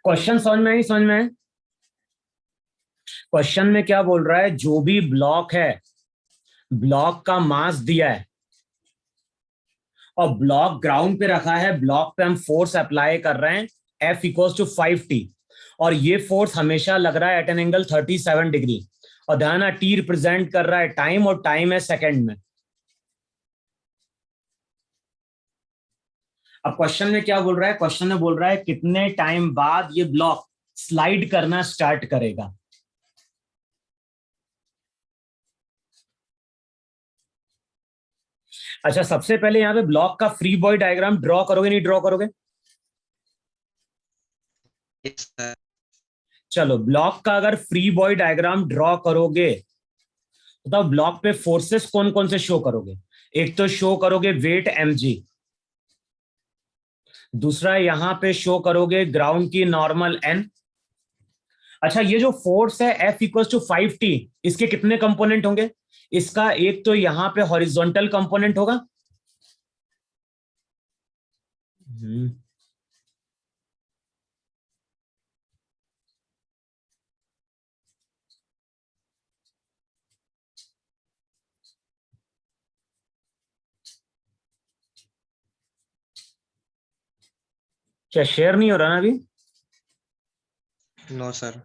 Question समझ में आई? समझ में है? क्वेश्चन में क्या बोल रहा है, जो भी ब्लॉक है, ब्लॉक का मास दिया है और ब्लॉक ग्राउंड पे रखा है, ब्लॉक पे हम फोर्स अप्लाई कर रहे हैं F इक्वल्स टू 5T, और ये फोर्स हमेशा लग रहा है एट एन एंगल 37 डिग्री, और ध्यान है T रिप्रेजेंट कर रहा है टाइम, और टाइम है सेकंड में। अब क्वेश्चन में क्या बोल रहा है, क्वेश्चन में बोल रहा है कितने टाइम बाद ये ब्लॉक स्लाइड करना स्टार्ट करेगा। अच्छा, सबसे पहले यहां पे ब्लॉक का फ्री बॉडी डायग्राम ड्रॉ करोगे, नहीं ड्रॉ करोगे? चलो, ब्लॉक का अगर फ्री बॉडी डायग्राम ड्रॉ करोगे तो ब्लॉक पे फोर्सेस कौन कौन से शो करोगे? एक तो शो करोगे वेट mg, दूसरा यहां पे शो करोगे ग्राउंड की नॉर्मल n। अच्छा, ये जो फोर्स है F इक्वल टू 5T, इसके कितने कंपोनेंट होंगे? इसका एक तो यहां पे हॉरिजॉन्टल कंपोनेंट होगा, क्या शेयर नहीं हो रहा ना अभी? No sir.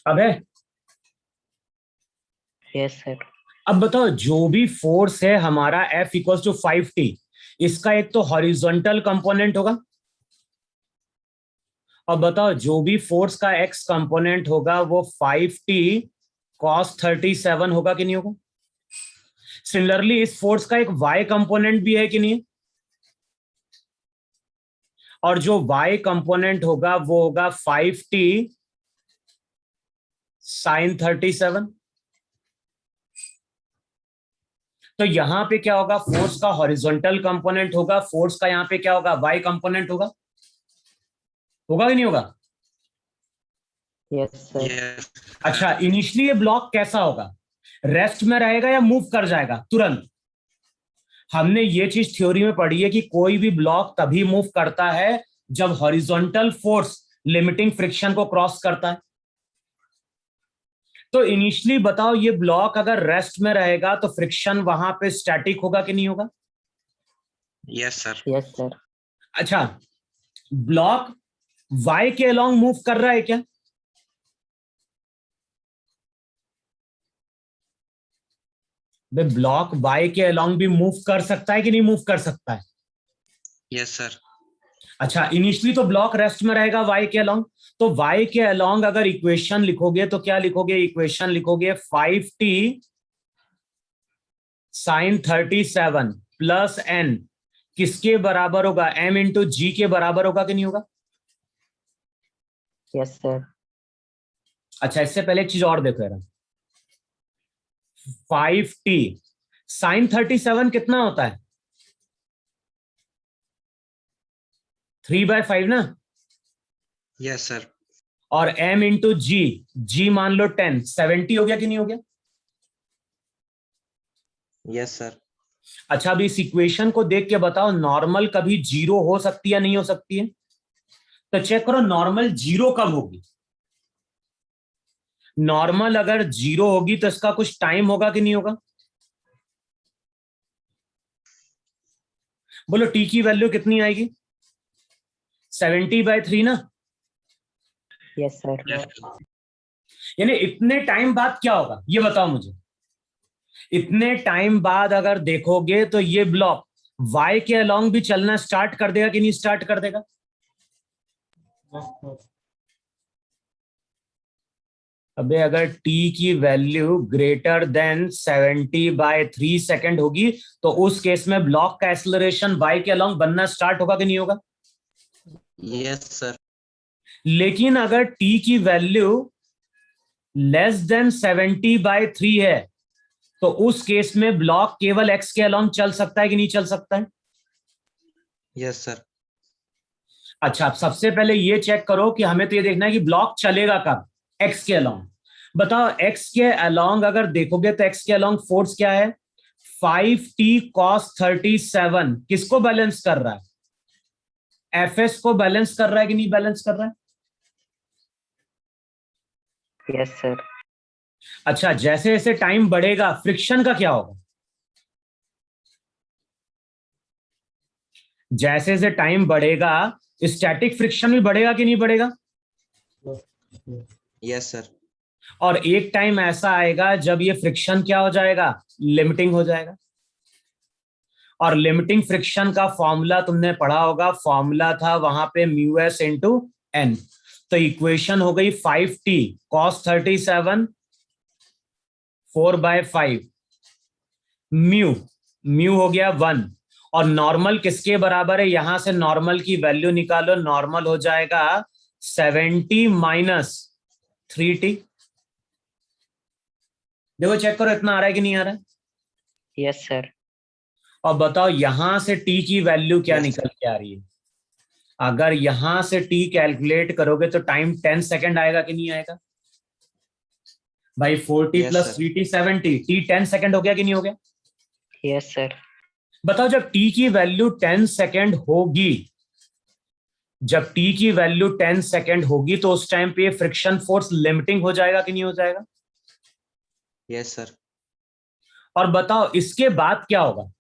अब है? Yes sir. अब बताओ, जो भी फोर्स है हमारा F इक्वल टू 5T, इसका एक तो हॉरिजॉन्टल कंपोनेंट होगा, अब बताओ जो भी फोर्स का x कंपोनेंट होगा वो 5T cos 37 होगा कि नहीं होगा? सिमिलरली इस फोर्स का एक y कंपोनेंट भी है कि नहीं? और जो y कंपोनेंट होगा वो होगा 5T sin 37। तो यहां पे क्या होगा, फोर्स का हॉरिजॉन्टल कंपोनेंट होगा, फोर्स का यहां पे क्या होगा, y कंपोनेंट होगा, होगा कि नहीं होगा? Yes sir. अच्छा, इनिशियली ये ब्लॉक कैसा होगा, रेस्ट में रहेगा या मूव कर जाएगा तुरंत? हमने ये चीज थ्योरी में पढ़ी है कि कोई भी ब्लॉक तभी मूव करता है जब हॉरिजॉन्टल फोर्स लिमिटिंग फ्रिक्शन को क्रॉस करता है। तो इनिशियली बताओ, ये ब्लॉक अगर रेस्ट में रहेगा तो फ्रिक्शन वहां पे स्टैटिक होगा कि नहीं होगा? Yes sir. Yes sir. अच्छा, ब्लॉक y के अलोंग मूव कर रहा है क्या? ब्लॉक y के अलोंग भी मूव कर सकता है कि नहीं मूव कर सकता है? Yes sir. अच्छा, इनिशियली तो ब्लॉक रेस्ट में रहेगा y के अलोंग, तो y के अलोंग अगर इक्वेशन लिखोगे तो क्या लिखोगे? इक्वेशन लिखोगे 5T sin 37 प्लस n किसके बराबर होगा? m इंटू जी के बराबर होगा कि नहीं होगा? Yes sir. अच्छा, इससे पहले एक चीज और देखो यार, 5T sin 37 कितना होता है? 3/5 ना? Yes sir. और m इंटू जी मान लो 10, 70 हो गया कि नहीं हो गया? Yes sir. अच्छा, अब इस इक्वेशन को देख के बताओ, नॉर्मल कभी जीरो हो सकती है या नहीं हो सकती है? तो चेक करो, नॉर्मल जीरो कब होगी? नॉर्मल अगर जीरो होगी तो इसका कुछ टाइम होगा कि नहीं होगा? बोलो, टी की वैल्यू कितनी आएगी? 70/3 ना? Yes sir. यानी इतने टाइम बाद क्या होगा ये बताओ मुझे। इतने टाइम बाद अगर देखोगे तो ये ब्लॉक y के अलोंग भी चलना स्टार्ट कर देगा कि नहीं स्टार्ट कर देगा? अबे, अगर t की वैल्यू ग्रेटर देन 70/3 सेकेंड होगी तो उस केस में ब्लॉक का एक्सेलरेशन y के अलोंग बनना स्टार्ट होगा कि नहीं होगा? Yes sir. लेकिन अगर t की वैल्यू लेस देन 70/3 है तो उस केस में ब्लॉक केवल x के अलोंग चल सकता है कि नहीं चल सकता है? Yes sir. अच्छा, अब सबसे पहले ये चेक करो कि हमें तो ये देखना है कि ब्लॉक चलेगा कब, एक्स के अलोंग। बताओ एक्स के अलोंग अगर देखोगे तो एक्स के अलोंग फोर्स क्या है? 5t cos 37 किसको बैलेंस कर रहा है? एफएस को बैलेंस कर रहा है कि नहीं बैलेंस कर रहा है? Yes, sir. अच्छा, जैसे जैसे टाइम बढ़ेगा फ्रिक्शन का क्या होगा? जैसे जैसे टाइम बढ़ेगा स्टैटिक फ्रिक्शन भी बढ़ेगा कि नहीं बढ़ेगा? Yes sir. और एक टाइम ऐसा आएगा जब ये फ्रिक्शन क्या हो जाएगा? लिमिटिंग हो जाएगा। और लिमिटिंग फ्रिक्शन का फॉर्मूला तुमने पढ़ा होगा, फॉर्मूला था वहां पे म्यू एस इंटू एन। तो इक्वेशन हो गई 5t cos 37 4/5 म्यू, म्यू हो गया 1। और नॉर्मल किसके बराबर है? यहां से नॉर्मल की वैल्यू निकालो, नॉर्मल हो जाएगा 70 माइनस 3t। देखो चेक करो इतना आ रहा है कि नहीं आ रहा है? Yes, sir. और बताओ यहां से t की वैल्यू क्या Yes, निकल के आ रही है? अगर यहां से t कैलकुलेट करोगे तो टाइम 10 सेकेंड आएगा कि नहीं आएगा भाई? 40 Yes, plus sir. 3t 70, t 10 second हो गया कि नहीं हो गया? Yes, sir. बताओ जब t की वैल्यू 10 सेकेंड होगी, जब t की वैल्यू 10 सेकेंड होगी तो उस टाइम पे फ्रिक्शन फोर्स लिमिटिंग हो जाएगा कि नहीं हो जाएगा? Yes sir. और बताओ इसके बाद क्या होगा?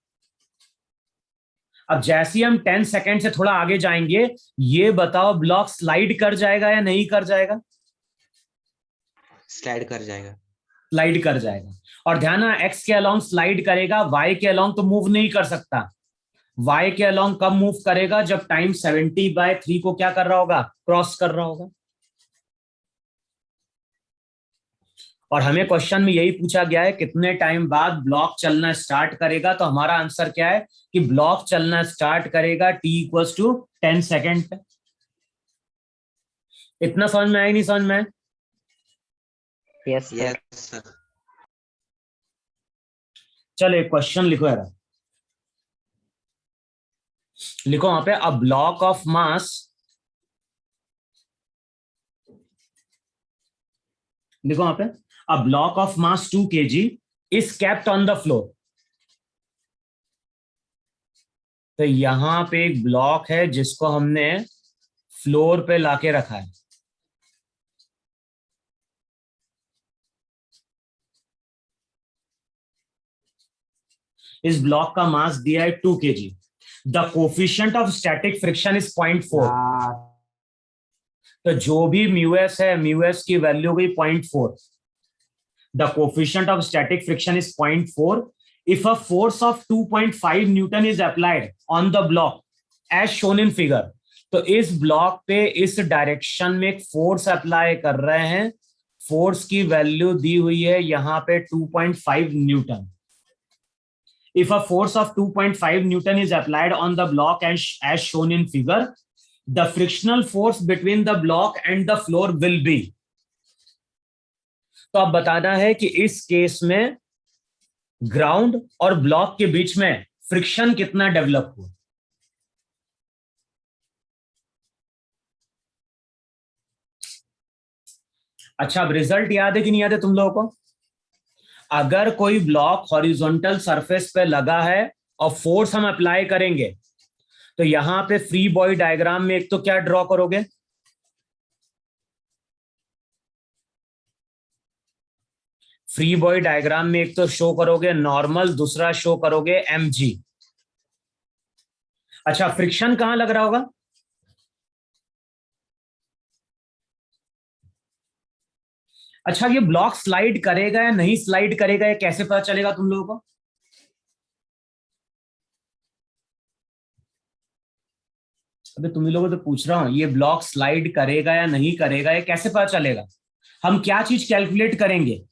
अब जैसे ही हम 10 सेकेंड से थोड़ा आगे जाएंगे, ये बताओ ब्लॉक स्लाइड कर जाएगा या नहीं कर जाएगा? स्लाइड कर जाएगा। स्लाइड कर जाएगा। और ध्यान है एक्स के अलोंग स्लाइड करेगा, वाई के अलोंग तो मूव नहीं कर सकता। वाई के अलोंग कब मूव करेगा? जब टाइम 70/3 को क्या कर रहा होगा? क्रॉस कर रहा होगा। और हमें क्वेश्चन में यही पूछा गया है कितने टाइम बाद ब्लॉक चलना स्टार्ट करेगा, तो हमारा आंसर क्या है कि ब्लॉक चलना स्टार्ट करेगा t इक्वल्स टू 10 सेकेंड पे। इतना समझ में आया नहीं समझ में? Yes, sir. Yes sir. चलो एक क्वेश्चन लिखो यार, लिखो वहां पे अ ब्लॉक ऑफ मास, लिखो वहां पे a block of mass 2 kg is kept on the floor. तो यहां पे एक ब्लॉक है जिसको हमने फ्लोर पे लाके रखा है। इस ब्लॉक का मास दिया है 2 kg। The coefficient of static friction is 0.4। तो जो भी म्यू एस है, म्यू एस की वैल्यू गई 0.4। The coefficient of static friction is 0.4 if a force of 2.5 newton is applied on the block as shown in figure. तो इस block पे इस डायरेक्शन में एक फोर्स अप्लाई कर रहे हैं, फोर्स की वैल्यू दी हुई है यहां पे 2.5 Newton. If a force of 2.5 Newton is applied on the block as shown in figure, the frictional force between the block and the floor will be। तो अब बताना है कि इस केस में ग्राउंड और ब्लॉक के बीच में फ्रिक्शन कितना डेवलप हुआ। अच्छा, अब रिजल्ट याद है कि नहीं याद है तुम लोगों को? अगर कोई ब्लॉक हॉरिजॉन्टल सरफेस पे लगा है और फोर्स हम अप्लाई करेंगे, तो यहां पे फ्री बॉडी डायग्राम में एक तो क्या ड्रॉ करोगे? फ्री बॉडी डायग्राम में एक तो शो करोगे नॉर्मल, दूसरा शो करोगे mg। अच्छा, फ्रिक्शन कहां लग रहा होगा? अच्छा, ये ब्लॉक स्लाइड करेगा या नहीं स्लाइड करेगा, ये कैसे पता चलेगा तुम लोगों को? अबे तुम लोगों को तो पूछ रहा हूं, ये ब्लॉक स्लाइड करेगा या नहीं करेगा ये कैसे पता चलेगा? हम क्या चीज कैलकुलेट करेंगे?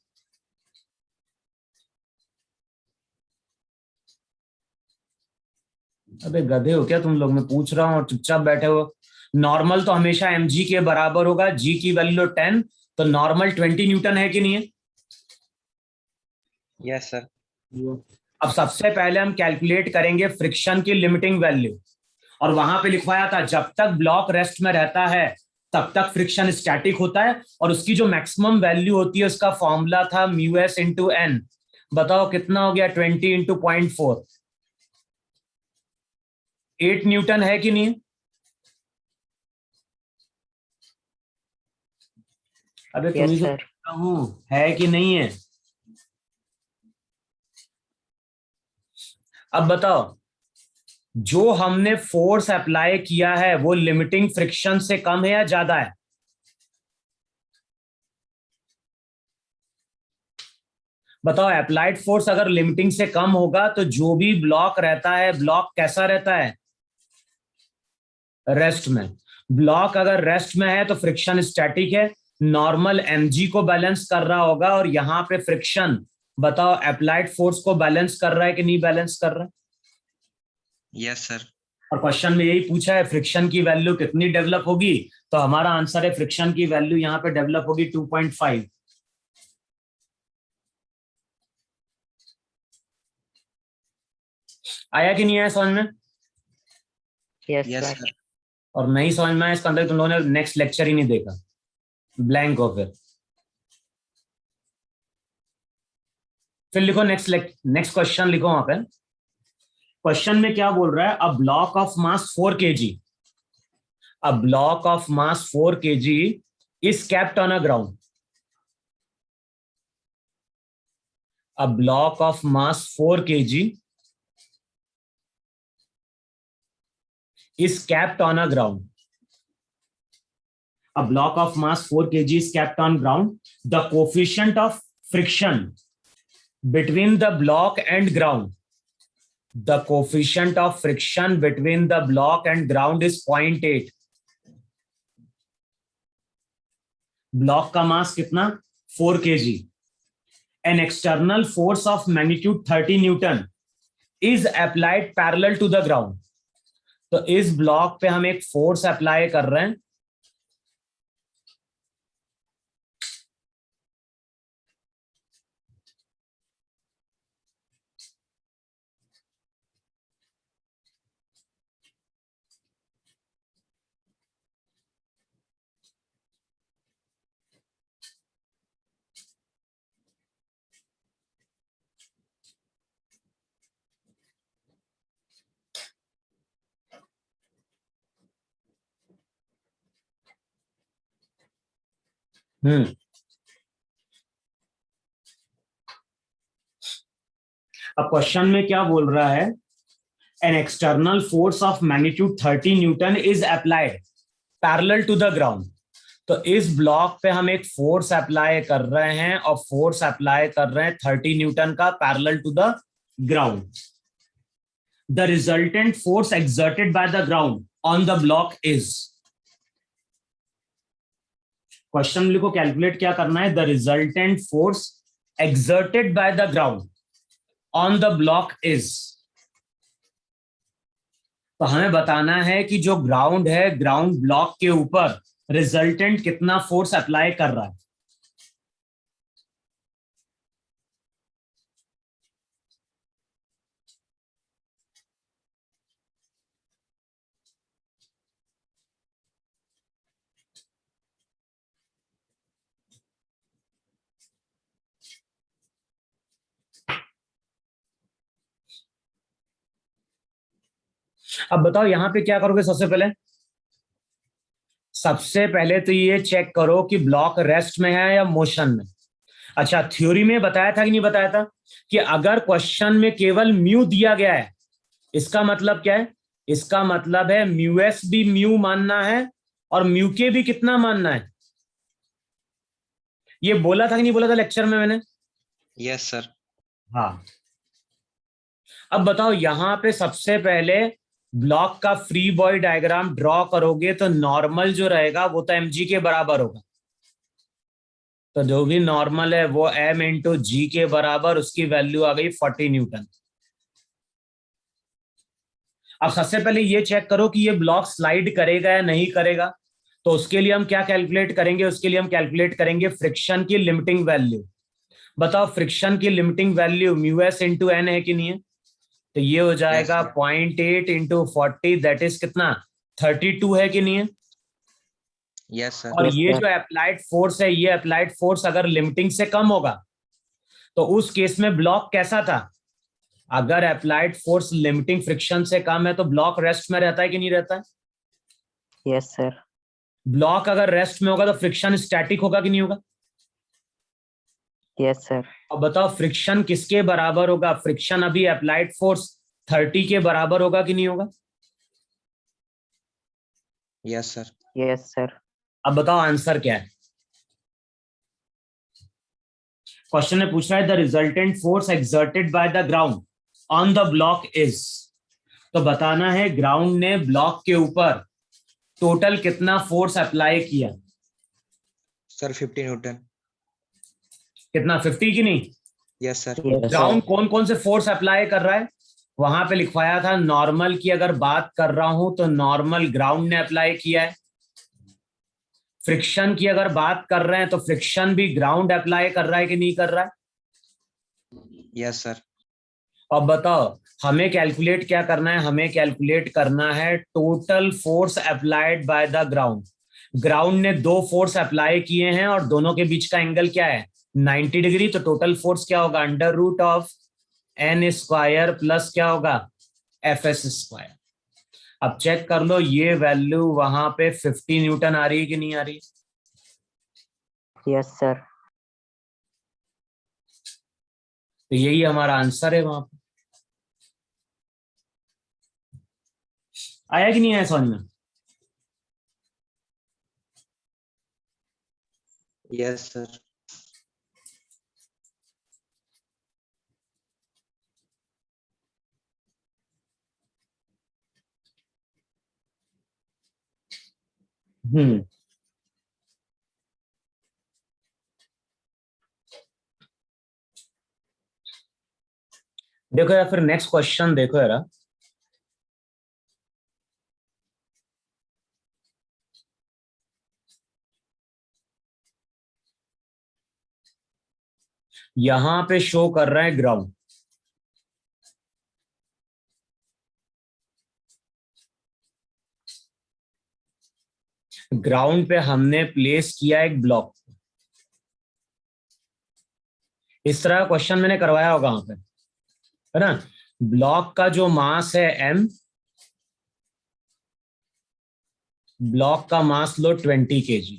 अबे गधे हो क्या तुम लोग? मैं पूछ रहा हूं और चुपचाप बैठे हो। नॉर्मल तो हमेशा mg के बराबर होगा, g की वैल्यू 10, तो नॉर्मल 20 न्यूटन है कि नहीं है? Yes sir. अब सबसे पहले हम कैलकुलेट करेंगे फ्रिक्शन की लिमिटिंग वैल्यू, और वहां पे लिखवाया था जब तक ब्लॉक रेस्ट में रहता है तब तक फ्रिक्शन स्टैटिक होता है, और उसकी जो मैक्सिमम वैल्यू होती है उसका फॉर्मूला था म्यू एस इंटू एन। बताओ कितना हो गया, 20 इंटू 0.4, 8 न्यूटन है कि नहीं? अबे Yes, तुम्ही से sir. पूछता हूँ है कि नहीं है। अब बताओ, जो हमने फोर्स अप्लाई किया है वो लिमिटिंग फ्रिक्शन से कम है या ज्यादा है? बताओ, अप्लाइड फोर्स अगर लिमिटिंग से कम होगा तो जो भी ब्लॉक रहता है, ब्लॉक कैसा रहता है? रेस्ट में। ब्लॉक अगर रेस्ट में है तो फ्रिक्शन स्टैटिक है, नॉर्मल एमजी को बैलेंस कर रहा होगा, और यहां पे फ्रिक्शन, बताओ अप्लाइड फोर्स को बैलेंस कर रहा है कि नहीं बैलेंस कर रहा है? Yes sir. और क्वेश्चन में यही पूछा है फ्रिक्शन की वैल्यू कितनी डेवलप होगी, तो हमारा आंसर है फ्रिक्शन की वैल्यू यहां पे डेवलप होगी 2.5। आया कि नहीं आया समझ में? Yes, yes sir. सर। और नहीं समझ में आया इसका अंदर तुम लोगों ने नेक्स्ट लेक्चर ही नहीं देखा, ब्लैंक हो फिर लिखो नेक्स्ट क्वेश्चन लिखो वहां पे। क्वेश्चन में क्या बोल रहा है? A block of mass 4 kg, a block of mass 4 kg is kept on a ground. A block of mass 4 kg is kept on a ground. A block of mass 4 kg is kept on ground. The coefficient of friction between the block and ground. The coefficient of friction between the block and ground is 0.8. Block का मास कितना? 4 kg. An external force of magnitude 30 Newton is applied parallel to the ground. तो इस block पे हम एक force apply कर रहे हैं, अब क्वेश्चन में क्या बोल रहा है? An external force of magnitude 30 newton is applied parallel to the ground. तो इस ब्लॉक पे हम एक फोर्स अप्लाई कर रहे हैं, और फोर्स अप्लाई कर रहे हैं 30 न्यूटन का parallel to the ground. The resultant force exerted by the ground on the block is, question लिखो, कैलकुलेट क्या करना है? The resultant force exerted by the ground on the block is. तो हमें बताना है कि जो ग्राउंड है, ग्राउंड ब्लॉक के ऊपर रिजल्टेंट कितना फोर्स अप्लाई कर रहा है। अब बताओ यहां पे क्या करोगे? सबसे पहले तो ये चेक करो कि ब्लॉक रेस्ट में है या मोशन में। अच्छा, थ्योरी में बताया था कि नहीं बताया था कि अगर क्वेश्चन में केवल म्यू दिया गया है, इसका मतलब क्या है? इसका मतलब है म्यू एस भी म्यू मानना है, और म्यू के भी कितना मानना है? ये बोला था कि नहीं बोला था लेक्चर में मैंने? Yes sir. हाँ। अब बताओ, यहां पे सबसे पहले ब्लॉक का फ्री बॉडी डायग्राम ड्रॉ करोगे तो नॉर्मल जो रहेगा वो तो mg के बराबर होगा। तो जो भी नॉर्मल है वो m इंटू जी के बराबर, उसकी वैल्यू आ गई 40 न्यूटन। अब सबसे पहले ये चेक करो कि ये ब्लॉक स्लाइड करेगा या नहीं करेगा। तो उसके लिए हम क्या कैलकुलेट करेंगे? उसके लिए हम कैलकुलेट करेंगे फ्रिक्शन की लिमिटिंग वैल्यू। बताओ, फ्रिक्शन की limiting value mu s into N है कि नहीं है? तो ये हो जाएगा 0.8 इंटू 40, दैट इज कितना? 32 है कि नहीं है? Yes sir. और Yes, ये sir. जो अप्लाइड फोर्स है, ये अप्लाइड फोर्स अगर लिमिटिंग से कम होगा तो उस केस में ब्लॉक कैसा था? अगर अप्लाइड फोर्स लिमिटिंग फ्रिक्शन से कम है तो ब्लॉक रेस्ट में रहता है कि नहीं रहता है? Yes, sir. ब्लॉक अगर रेस्ट में होगा तो फ्रिक्शन स्टैटिक होगा कि नहीं होगा? Yes, sir. अब बताओ फ्रिक्शन किसके बराबर होगा? फ्रिक्शन अभी अप्लाइड फोर्स 30 के बराबर होगा कि नहीं होगा? Yes sir. Yes, sir. अब बताओ आंसर क्या है? क्वेश्चन में पूछ रहा है the resultant force exerted by the ground on the block is. तो बताना है ग्राउंड ने ब्लॉक के ऊपर टोटल कितना फोर्स अप्लाई किया। Sir 50 Newton. कितना? 50 की नहीं? Yes sir. Yes, sir. Ground कौन कौन से फोर्स अप्लाई कर रहा है? वहां पे लिखवाया था नॉर्मल की अगर बात कर रहा हूं तो नॉर्मल ग्राउंड ने अप्लाई किया है। फ्रिक्शन की अगर बात कर रहे हैं तो फ्रिक्शन भी ग्राउंड अप्लाई कर रहा है कि नहीं कर रहा है? Yes sir. अब बताओ हमें कैलकुलेट क्या करना है? हमें कैलकुलेट करना है total force applied by the ground. Ground ने दो फोर्स अप्लाई किए हैं और दोनों के बीच का एंगल क्या है? 90 डिग्री। तो टोटल फोर्स क्या होगा? Under root of N square plus क्या होगा? F S square. अब चेक कर लो ये वैल्यू वहां पे 50 न्यूटन आ रही है कि नहीं आ रही है? Yes, sir. तो यही हमारा आंसर है वहां पे। आया कि नहीं आया समझ में? Yes sir. हम्म। देखो यार फिर नेक्स्ट क्वेश्चन देखो यार। यहां पे शो कर रहा है ग्राउंड। ग्राउंड पे हमने प्लेस किया एक ब्लॉक। इस तरह का क्वेश्चन मैंने करवाया होगा वहां पे, है ना? ब्लॉक का जो मास है m, ब्लॉक का मास लो 20 kg,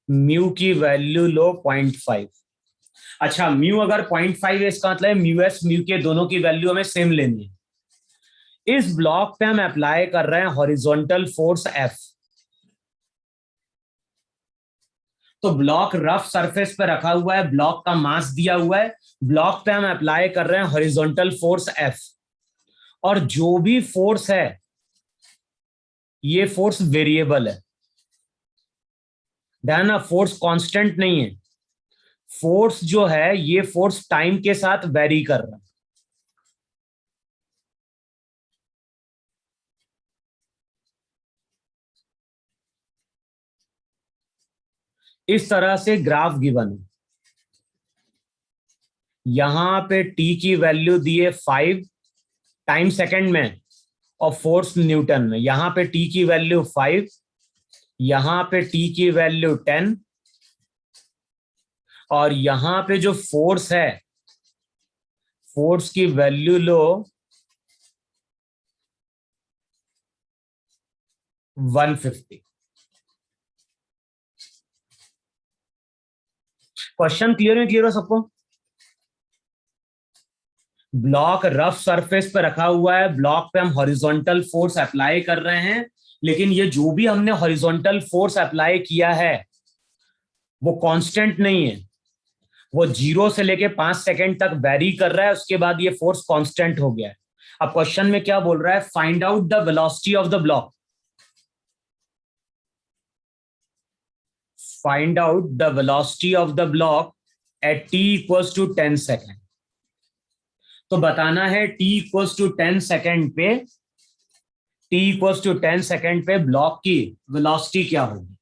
म्यू की वैल्यू लो 0.5। अच्छा म्यू अगर 0.5 है इसका मतलब म्यू एस म्यू के दोनों की वैल्यू हमें सेम लेनी है। इस ब्लॉक पे हम अप्लाई कर रहे हैं हॉरिजॉन्टल फोर्स एफ। तो ब्लॉक रफ सरफेस पे रखा हुआ है, ब्लॉक का मास दिया हुआ है, ब्लॉक पे हम अप्लाई कर रहे हैं हॉरिजॉन्टल फोर्स एफ। और जो भी फोर्स है ये फोर्स वेरिएबल है। ध्यान ना, फोर्स कांस्टेंट नहीं है। फोर्स जो है ये फोर्स टाइम के साथ वेरी कर रहा है। इस तरह से ग्राफ गिवन है। यहां पे टी की वैल्यू दी है 5 टाइम सेकेंड में और फोर्स न्यूटन में। यहां पे टी की वैल्यू 5, यहां पे टी की वैल्यू 10 और यहां पे जो फोर्स है फोर्स की वैल्यू लो 150। क्वेश्चन क्लियर है? क्लियर हो सबको? ब्लॉक रफ सरफेस पे रखा हुआ है, ब्लॉक पे हम हॉरिजॉन्टल फोर्स अप्लाई कर रहे हैं, लेकिन ये जो भी हमने हॉरिजॉन्टल फोर्स अप्लाई किया है वो कांस्टेंट नहीं है। वो 0 से लेके 5 सेकेंड तक वेरी कर रहा है, उसके बाद ये फोर्स कांस्टेंट हो गया है। अब क्वेश्चन में क्या बोल रहा है? Find out the velocity of the block. Find out the velocity of the block at t equals to 10 second. तो बताना है t इक्वल्स टू 10 सेकेंड पे, t इक्वल्स टू 10 सेकेंड पे ब्लॉक की वेलोसिटी क्या होगी।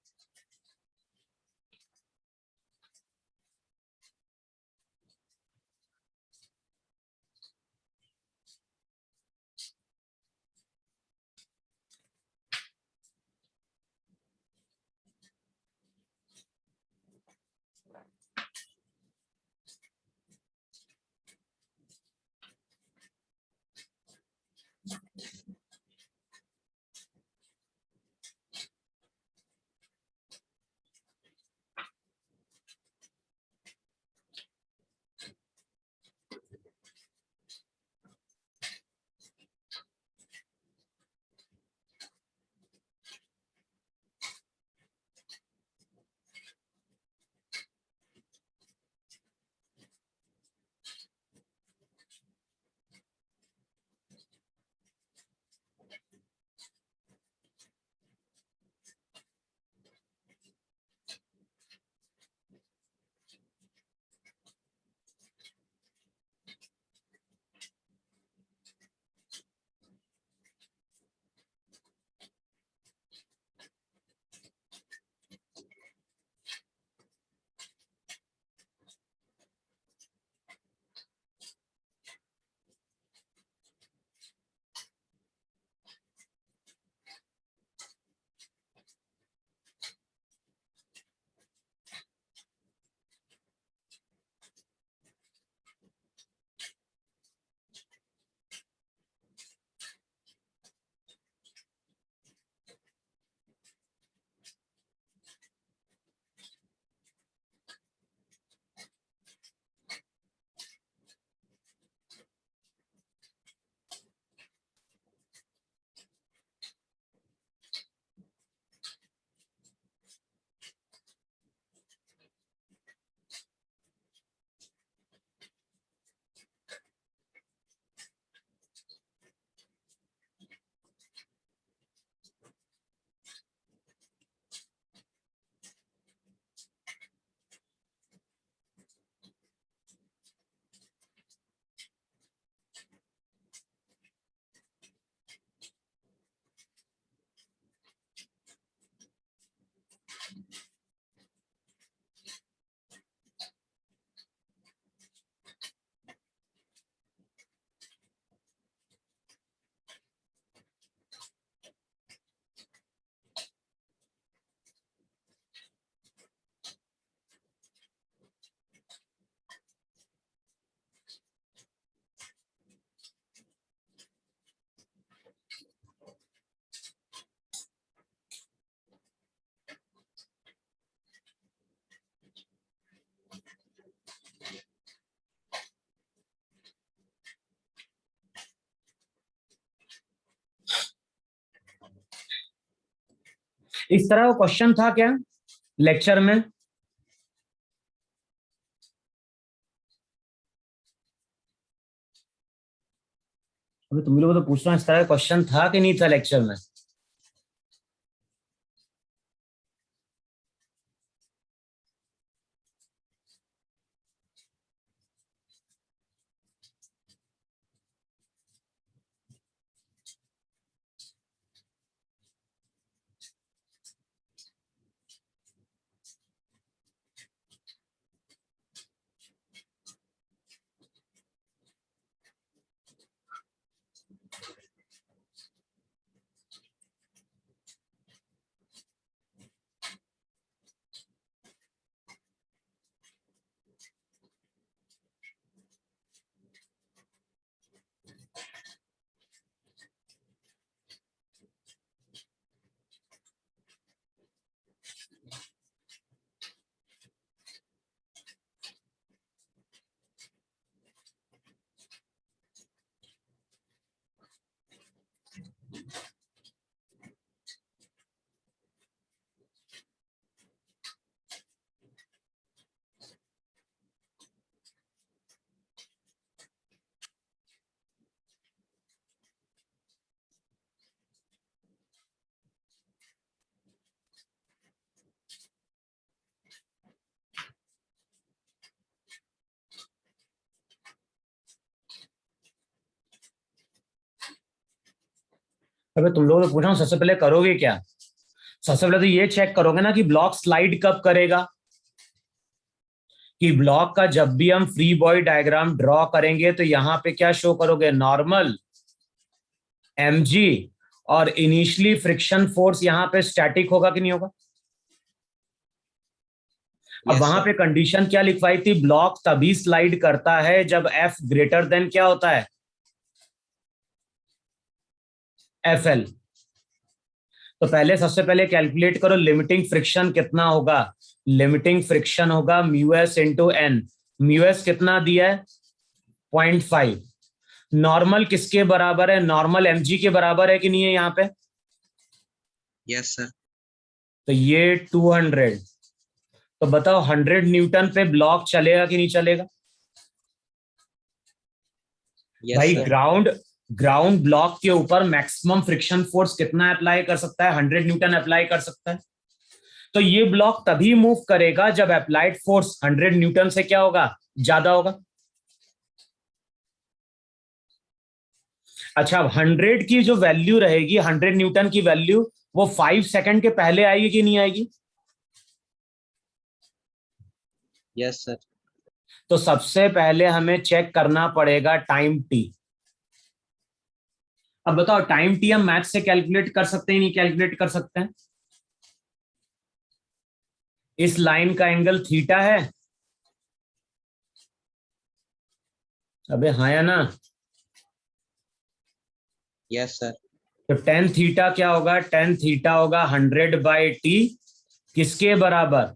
इस तरह का क्वेश्चन था क्या लेक्चर में? अभी तुम लोगों को तो पूछ रहा हूँ, इस तरह का क्वेश्चन था कि नहीं था लेक्चर में? अबे तुम लोगों को पूछ रहा हूँ, सबसे पहले करोगे क्या? सबसे पहले तो ये चेक करोगे ना कि ब्लॉक स्लाइड कब करेगा। कि ब्लॉक का जब भी हम फ्री बॉडी डायग्राम ड्रॉ करेंगे तो यहां पे क्या शो करोगे? नॉर्मल, mg, और इनिशियली फ्रिक्शन फोर्स यहां पे स्टैटिक होगा कि नहीं होगा? अब Yes, वहां sir. पे कंडीशन क्या लिखवाई थी? ब्लॉक तभी स्लाइड करता है जब F ग्रेटर देन क्या होता है? FL। तो पहले सबसे पहले कैलकुलेट करो लिमिटिंग फ्रिक्शन कितना होगा। लिमिटिंग फ्रिक्शन होगा μs इंटू एन। μs कितना दिया है? 0.5। नॉर्मल किसके बराबर है? नॉर्मल mg के बराबर है कि नहीं है यहाँ पे? Yes, sir. तो ये 200। तो बताओ 100 न्यूटन पे ब्लॉक चलेगा कि नहीं चलेगा? Yes, भाई sir. ग्राउंड ब्लॉक के ऊपर मैक्सिमम फ्रिक्शन फोर्स कितना अप्लाई कर सकता है? 100 न्यूटन अप्लाई कर सकता है। तो ये ब्लॉक तभी मूव करेगा जब अप्लाइड फोर्स 100 न्यूटन से क्या होगा? ज्यादा होगा। अच्छा, अब 100 की जो वैल्यू रहेगी, 100 न्यूटन की वैल्यू, वो 5 सेकंड के पहले आएगी कि नहीं आएगी? Yes, sir. तो सबसे पहले हमें चेक करना पड़ेगा टाइम टी। अब बताओ टाइम टी हम मैथ से कैलकुलेट कर सकते हैं नहीं कैलकुलेट कर सकते हैं? इस लाइन का एंगल थीटा है। अबे हाँ या ना? Yes, sir. तो टेन थीटा क्या होगा? टेन थीटा होगा 100 बाई टी, किसके बराबर?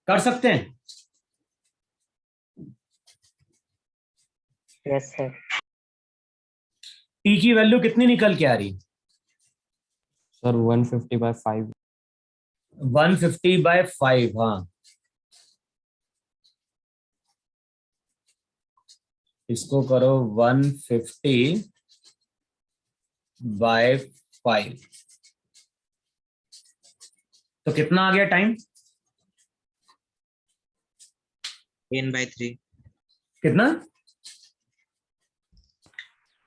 कर सकते हैं? Yes, sir. टी की वैल्यू कितनी निकल के आ रही? सर 150/5। 150/5। हाँ, इसको करो 150/5। तो कितना आ गया टाइम? 10/3. कितना?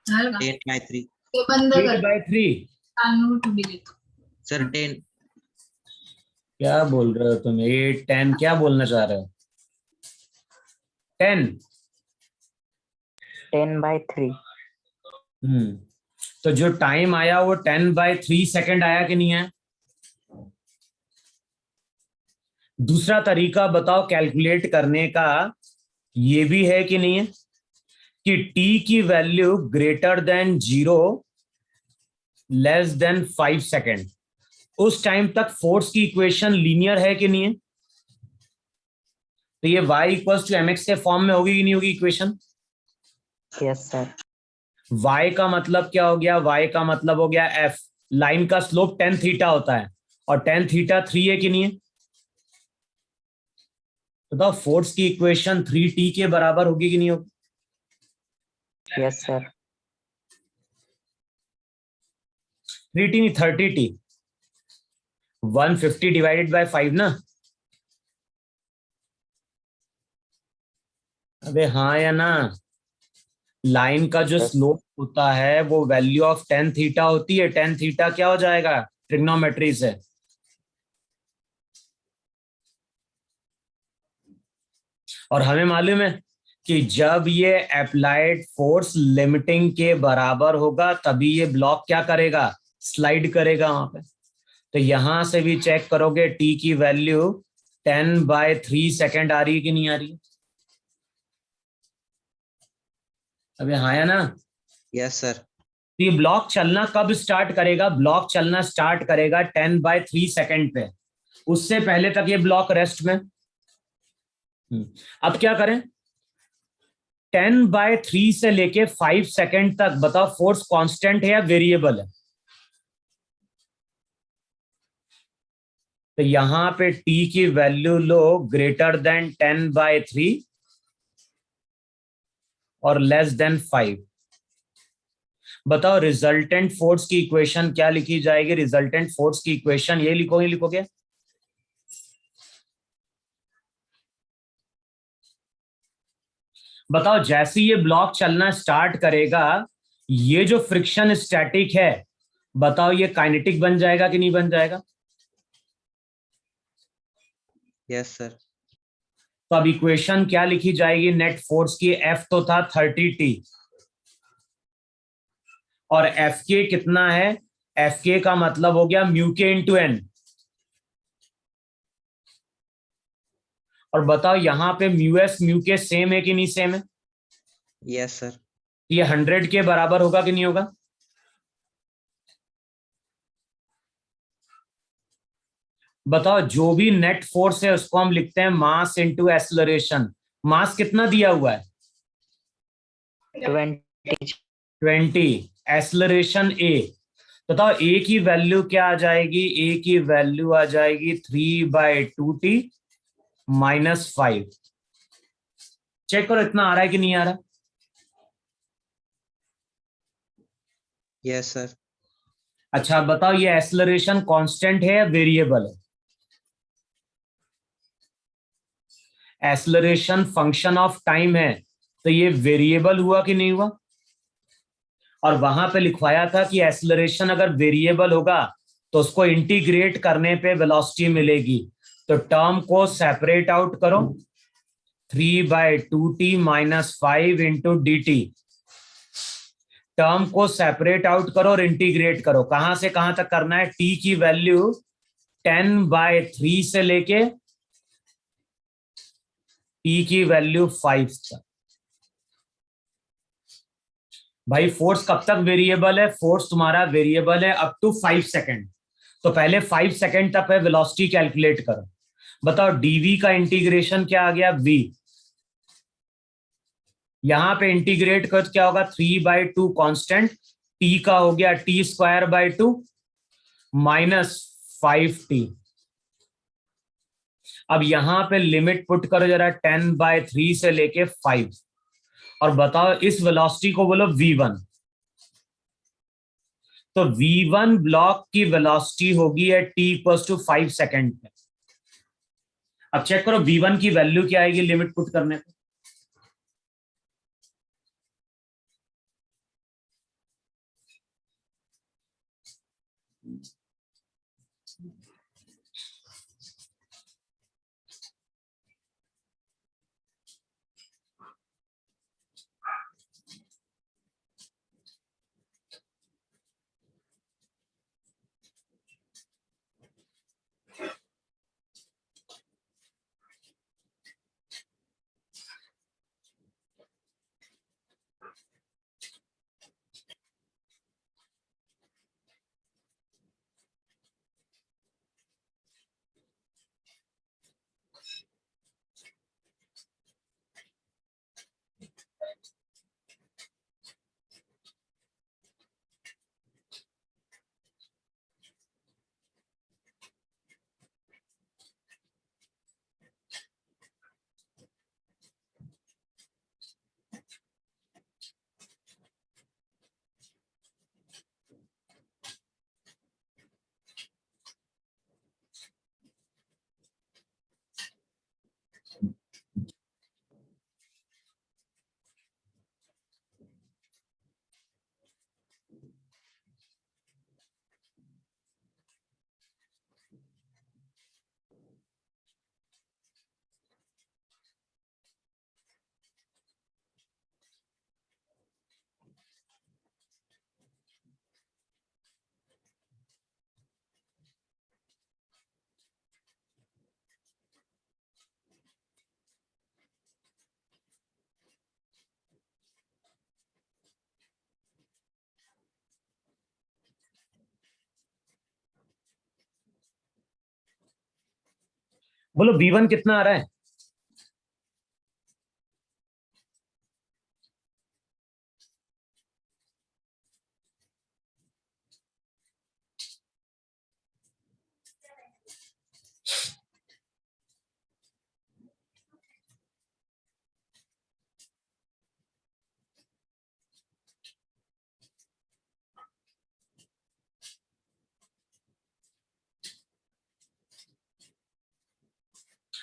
10/3. 8/3। Sir, 10. क्या बोल रहे हो तुम? 8, 10 क्या बोलना चाह रहे हो? 10। 10/3. तो जो टाइम आया वो 10/3 सेकंड आया कि नहीं है? दूसरा तरीका बताओ कैलकुलेट करने का, ये भी है कि नहीं है कि t की value greater than 0, less than 5 second, उस टाइम तक फोर्स की इक्वेशन लीनियर है कि नहीं है? तो ये y = mx के फॉर्म में होगी कि नहीं होगी इक्वेशन? Yes, sir. y का मतलब क्या हो गया, y का मतलब हो गया f, लाइन का स्लोप tan थीटा होता है और tan थीटा 3 है कि नहीं है? बताओ फोर्स की इक्वेशन 3t के बराबर होगी कि नहीं होगी? Yes, sir. 3t नहीं 30t, 150 डिवाइडेड बाय 5 ना। अबे हाँ या ना? लाइन का जो Yes. स्लोप होता है वो वैल्यू ऑफ tan थीटा होती है। tan थीटा क्या हो जाएगा ट्रिग्नोमेट्री से? और हमें मालूम है कि जब ये अप्लाइड फोर्स लिमिटिंग के बराबर होगा तभी ये ब्लॉक क्या करेगा, स्लाइड करेगा वहां पे। तो यहां से भी चेक करोगे टी की वैल्यू 10/3 सेकेंड आ रही है कि नहीं आ रही है? अबे हाँ या ना? Yes, sir. तो ये ब्लॉक चलना कब स्टार्ट करेगा? ब्लॉक चलना स्टार्ट करेगा 10/3 सेकेंड पे। उससे पहले तक ये ब्लॉक रेस्ट में। अब क्या करें? 10/3 से लेके 5 सेकेंड तक बताओ फोर्स कांस्टेंट है या वेरिएबल है? तो यहां पे t की वैल्यू लो ग्रेटर देन 10/3 और लेस देन 5। बताओ रिजल्टेंट फोर्स की इक्वेशन क्या लिखी जाएगी? रिजल्टेंट फोर्स की इक्वेशन ये लिखोगे। बताओ जैसे ये ब्लॉक चलना स्टार्ट करेगा ये जो फ्रिक्शन स्टैटिक है बताओ ये काइनेटिक बन जाएगा कि नहीं बन जाएगा? Yes, sir. तो अब इक्वेशन क्या लिखी जाएगी नेट फोर्स की? F तो था 30t और एफ के कितना है? एफ के का मतलब हो गया म्यू के इंटू एन। और बताओ यहां पे म्यू एस म्यू के सेम है कि नहीं सेम है? Yes, sir. ये 100 के बराबर होगा कि नहीं होगा? बताओ जो भी नेट फोर्स है उसको हम लिखते हैं मास इंटू एक्सेलरेशन। मास कितना दिया हुआ है? 20. 20। एक्सेलरेशन ए। बताओ ए की वैल्यू क्या आ जाएगी? ए की वैल्यू आ जाएगी 3/2t -5। चेक करो इतना आ रहा है कि नहीं आ रहा? Yes, sir. अच्छा बताओ ये एक्सेलरेशन कांस्टेंट है या वेरिएबल है? एक्सेलरेशन फंक्शन ऑफ टाइम है तो ये वेरिएबल हुआ कि नहीं हुआ? और वहां पे लिखवाया था कि एक्सेलरेशन अगर वेरिएबल होगा तो उसको इंटीग्रेट करने पे वेलोसिटी मिलेगी। तो टर्म को सेपरेट आउट करो, 3/2t -5 इंटू dt। टर्म को सेपरेट आउट करो और इंटीग्रेट करो। कहां से कहां तक करना है? t की वैल्यू 10/3 से लेके t की वैल्यू 5 तक। भाई फोर्स कब तक वेरिएबल है? फोर्स तुम्हारा वेरिएबल है अप टू 5 सेकेंड। तो पहले 5 सेकेंड तक है वेलोसिटी कैलकुलेट करो। बताओ डीवी का इंटीग्रेशन क्या आ गया? v। यहां पे इंटीग्रेट कर क्या होगा? 3/2 कांस्टेंट, t का हो गया t²/2 -5t। अब यहां पे लिमिट पुट करो जरा 10/3 से लेके 5 और बताओ इस वेलोसिटी को बोलो v1। तो v1 ब्लॉक की वेलोसिटी होगी है t = 5 सेकेंड पे। अब चेक करो v1 की वैल्यू क्या आएगी लिमिट पुट करने पे? बोलो V1 कितना आ रहा है?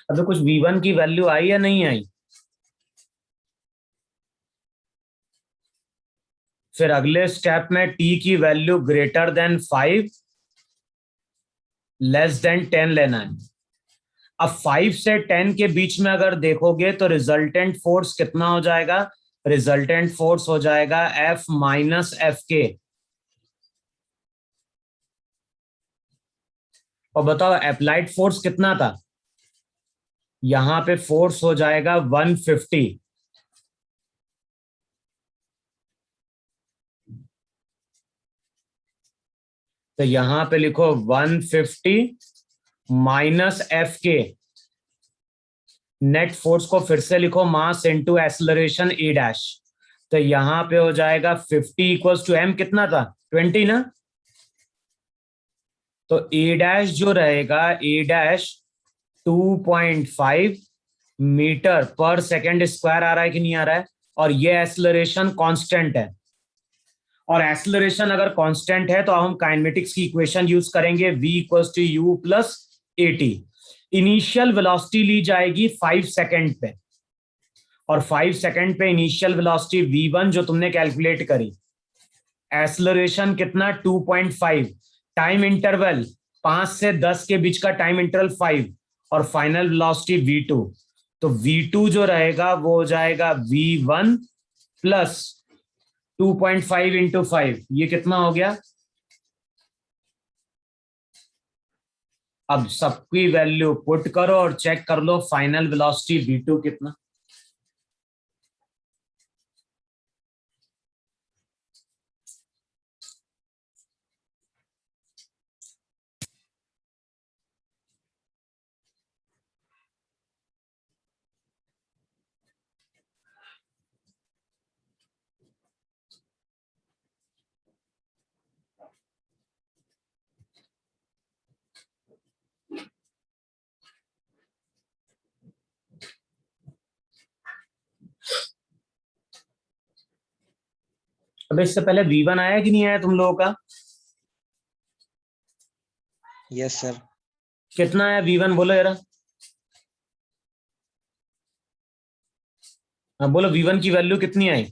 अभी कुछ V1 की वैल्यू आई या नहीं आई? फिर अगले स्टेप में t की value greater than 5 less than 10 लेना है। अब 5 से 10 के बीच में अगर देखोगे तो रिजल्टेंट फोर्स कितना हो जाएगा? रिजल्टेंट फोर्स हो जाएगा F माइनस एफ के। और बताओ अप्लाइड फोर्स कितना था? यहां पे फोर्स हो जाएगा 150। तो यहां पे लिखो 150 माइनस एफ के। नेट फोर्स को फिर से लिखो मास इनटू एक्सेलरेशन ए डैश। तो यहां पे हो जाएगा 50 इक्वल्स टू m कितना था? 20 ना। तो ए डैश जो रहेगा, ए डैश 2.5 मीटर पर सेकेंड स्क्वायर आ रहा है कि नहीं आ रहा है? और ये एक्सेलरेशन कांस्टेंट है। और एक्सेलरेशन अगर कांस्टेंट है तो हम काइनेमेटिक्स की इक्वेशन यूज करेंगे, v equals to u plus at। Initial velocity ली जाएगी 5 सेकंड पे, और 5 सेकंड पे इनिशियल वेलोसिटी v1 जो तुमने कैलकुलेट करी। एक्सेलरेशन कितना? 2.5। टाइम इंटरवल 5 से 10 के बीच का टाइम इंटरवल 5, और फाइनल वेलोसिटी v2। तो v2 जो रहेगा वो हो जाएगा v1 प्लस 2.5 इंटू 5। ये कितना हो गया? अब सबकी वैल्यू पुट करो और चेक कर लो फाइनल वेलोसिटी v2 कितना। अब इससे पहले v1 आया कि नहीं आया तुम लोगों का? Yes sir. कितना आया v1 बोलो जरा। हाँ बोलो v1 की वैल्यू कितनी आई?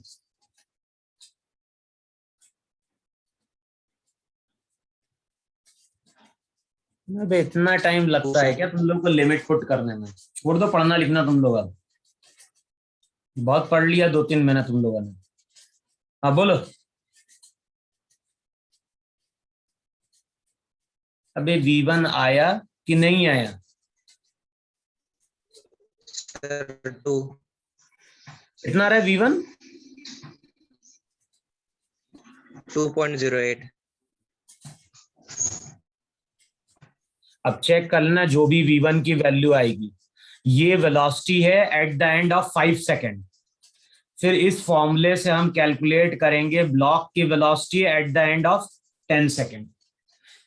अबे इतना टाइम लगता है क्या तुम लोग को लिमिट पुट करने में? छोड़ दो पढ़ना लिखना तुम लोग, अब बहुत पढ़ लिया 2-3 महीना तुम लोगों ने। हाँ बोलो। अबे v1 आया कि नहीं आया? सर 2। कितना आ रहा है v1? 2.08। अब चेक कर लेना जो भी v1 की वैल्यू आएगी, ये वेलोसिटी है at the end of 5 second. फिर इस फॉर्मूले से हम कैलकुलेट करेंगे ब्लॉक की velocity at the end of 10 second.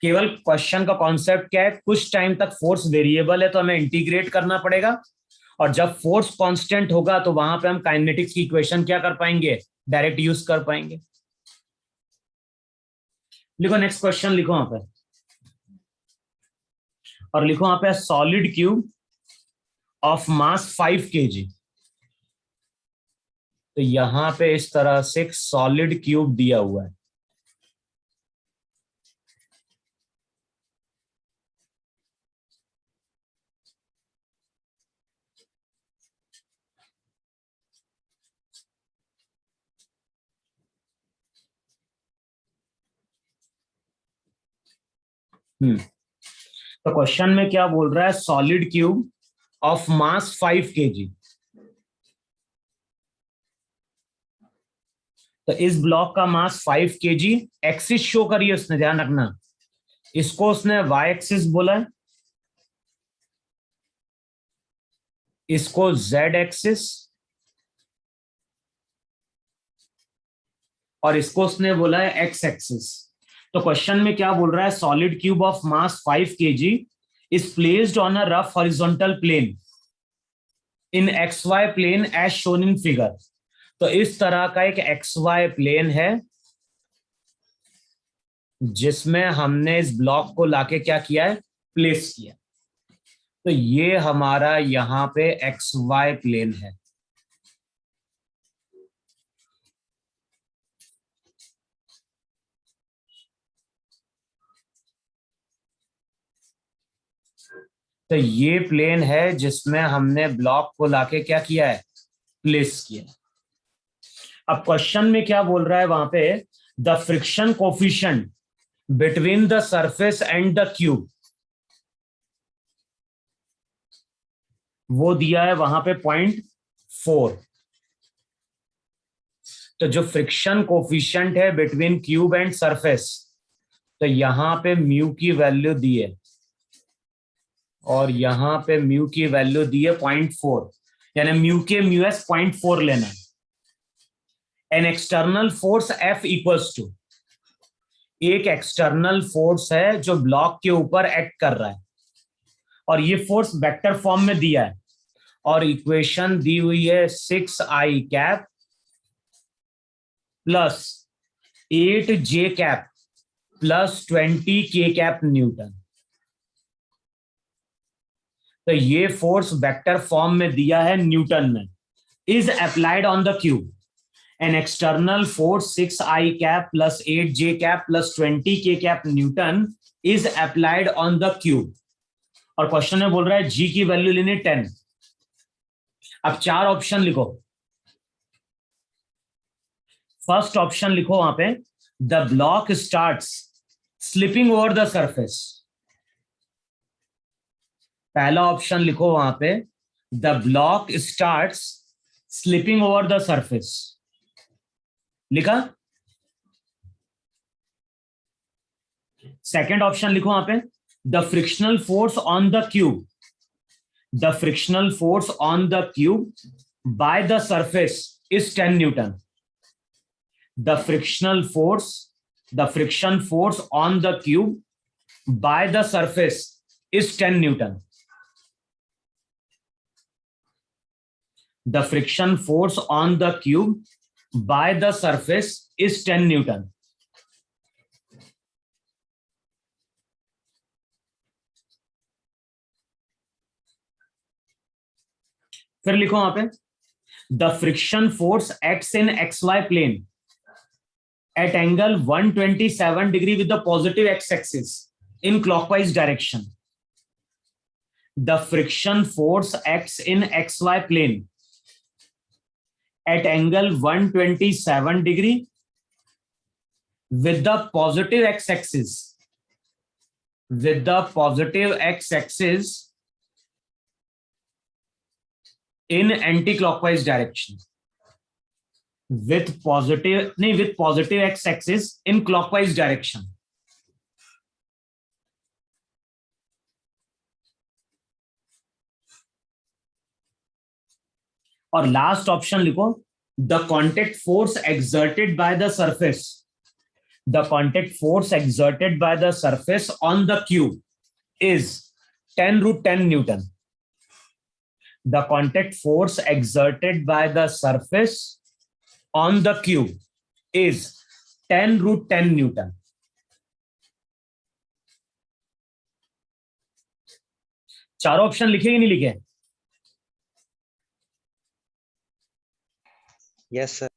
केवल क्वेश्चन का कॉन्सेप्ट क्या है? कुछ टाइम तक फोर्स वेरिएबल है तो हमें इंटीग्रेट करना पड़ेगा, और जब फोर्स कांस्टेंट होगा तो वहां पे हम काइनेटिक्स की इक्वेशन क्या कर पाएंगे? डायरेक्ट यूज कर पाएंगे। लिखो नेक्स्ट क्वेश्चन, लिखो वहां पे, और लिखो वहां पे solid cube of mass 5 kg। तो यहां पे इस तरह से एक सॉलिड क्यूब दिया हुआ है। तो क्वेश्चन में क्या बोल रहा है? Solid cube of mass 5 kg। तो इस ब्लॉक का मास 5 kg। एक्सिस शो करिए उसने, ध्यान रखना, इसको उसने वाई एक्सिस बोला है, इसको z एक्सिस और इसको उसने बोला है x एक्सिस। तो क्वेश्चन में क्या बोल रहा है, solid cube of mass 5 kg is placed on a rough horizontal plane in XY plane as shown in figure. तो इस तरह का एक XY प्लेन है जिसमें हमने इस ब्लॉक को लाके क्या किया है, प्लेस किया। तो ये हमारा यहां पे XY प्लेन है। तो ये प्लेन है जिसमें हमने ब्लॉक को लाके क्या किया है, प्लेस किया। अब क्वेश्चन में क्या बोल रहा है वहां पे, the friction coefficient between the surface and the cube, वो दिया है वहां पे 0.4। तो जो फ्रिक्शन कोफिशिएंट है बिटवीन क्यूब एंड सरफेस, तो यहां पे म्यू की वैल्यू दी है और यहां पे म्यू की वैल्यू दी है 0.4, यानी म्यू के म्यू एस 0.4 लेना है। An external force F equals to, एक एक्सटर्नल फोर्स है जो ब्लॉक के ऊपर एक्ट कर रहा है और ये फोर्स वेक्टर फॉर्म में दिया है और इक्वेशन दी हुई है 6i cap plus 8j cap plus 20k cap Newton. तो ये फोर्स वेक्टर फॉर्म में दिया है न्यूटन में, is applied on the cube. An external force 6i cap plus 8j cap plus 20k cap Newton is applied on the cube। और question में बोल रहा है g की वैल्यू लेनी 10। अब 4 ऑप्शन लिखो। फर्स्ट ऑप्शन लिखो वहां पे, the block starts slipping over the surface. पहला ऑप्शन लिखो वहां पे, the block starts slipping over the surface. लिखा? सेकेंड ऑप्शन लिखो वहां पे, the frictional force on the cube, the frictional force on the cube by the surface is 10 newton. The friction force on the cube by the surface is 10 newton. The friction force on the cube by the surface is 10 Newton. फिर लिखो वहां पे, the friction force acts in XY plane at angle 127 degree with the positive x-axis in clockwise direction. The friction force acts in XY plane at angle 127 degree with the positive x-axis, in anti-clockwise direction. With positive x-axis in clockwise direction. और last option लिखो, the contact force exerted by the surface, the contact force exerted by the surface on the cube is 10√10 Newton. The contact force exerted by the surface on the cube is 10√10 Newton। चारों option लिखे कि नहीं लिखे? Yes, sir.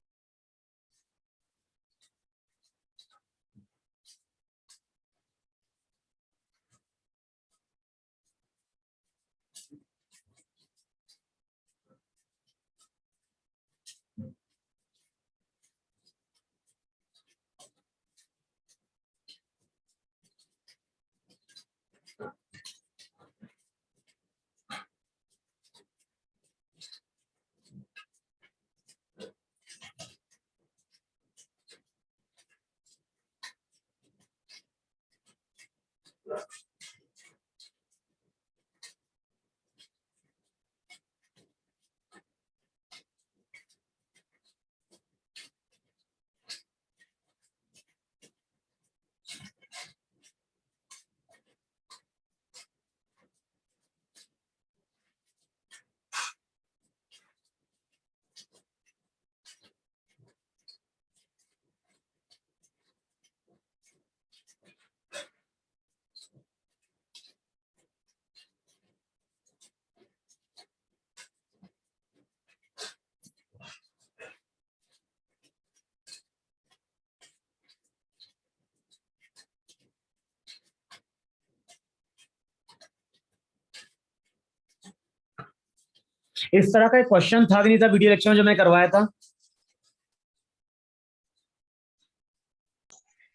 इस तरह का एक question था कि नहीं था वीडियो लेक्चर में जो मैं करवाया था?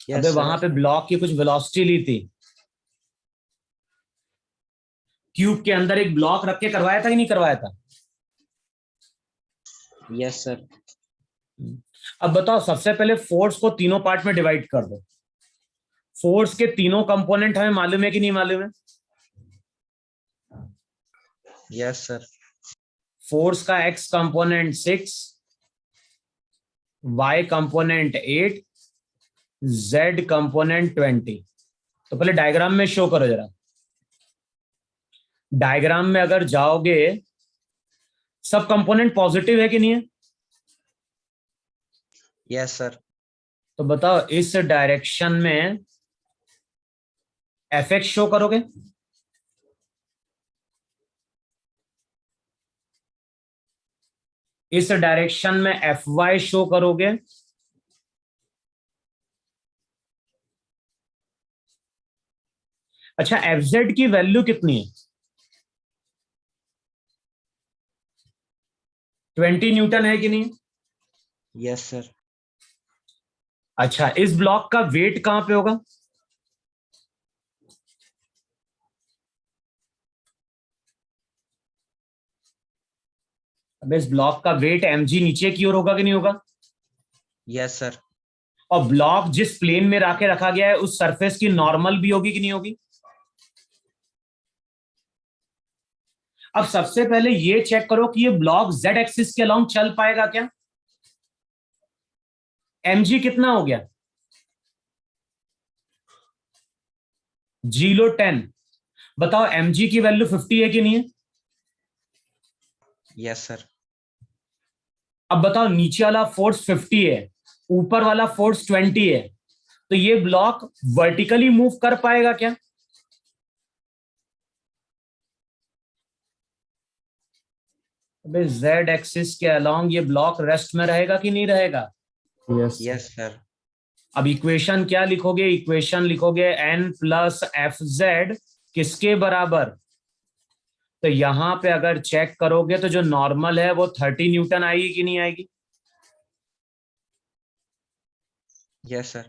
Yes, अबे sir. वहां पे ब्लॉक की कुछ वेलोसिटी ली थी, क्यूब के अंदर एक ब्लॉक रख के करवाया था कि नहीं करवाया था? Yes, sir. अब बताओ, सबसे पहले फोर्स को तीनों पार्ट में डिवाइड कर दो। फोर्स के तीनों कंपोनेंट हमें मालूम है कि नहीं मालूम है? Yes, sir. फोर्स का X component 6, Y component 8, Z component 20। तो पहले डायग्राम में शो करो जरा। डायग्राम में अगर जाओगे, सब कंपोनेंट पॉजिटिव है कि नहीं है? Yes, sir. तो बताओ इस डायरेक्शन में एफ एक्स शो करोगे? इस डायरेक्शन में एफ वाई शो करोगे? अच्छा, एफ जेड की वैल्यू कितनी है? 20 न्यूटन है कि नहीं? Yes, sir. अच्छा, इस ब्लॉक का वेट कहां पे होगा? अब इस ब्लॉक का वेट mg नीचे की ओर होगा कि नहीं होगा? Yes, sir. और ब्लॉक जिस प्लेन में रखा गया है उस सरफेस की नॉर्मल भी होगी कि नहीं होगी? अब सबसे पहले ये चेक करो कि ये ब्लॉक z एक्सिस के अलोंग चल पाएगा क्या? mg कितना हो गया? 0.10। बताओ mg की वैल्यू 50 है कि नहीं है? Yes, sir. अब बताओ, नीचे वाला फोर्स 50 है, ऊपर वाला फोर्स 20 है, तो ये ब्लॉक वर्टिकली मूव कर पाएगा क्या? अबे z एक्सिस के अलोंग ये ब्लॉक रेस्ट में रहेगा कि नहीं रहेगा? Yes. Yes, sir. अब इक्वेशन क्या लिखोगे? इक्वेशन लिखोगे n प्लस एफ जेड किसके बराबर? तो यहां पे अगर चेक करोगे तो जो नॉर्मल है वो 30 न्यूटन आएगी कि नहीं आएगी? Yes, sir.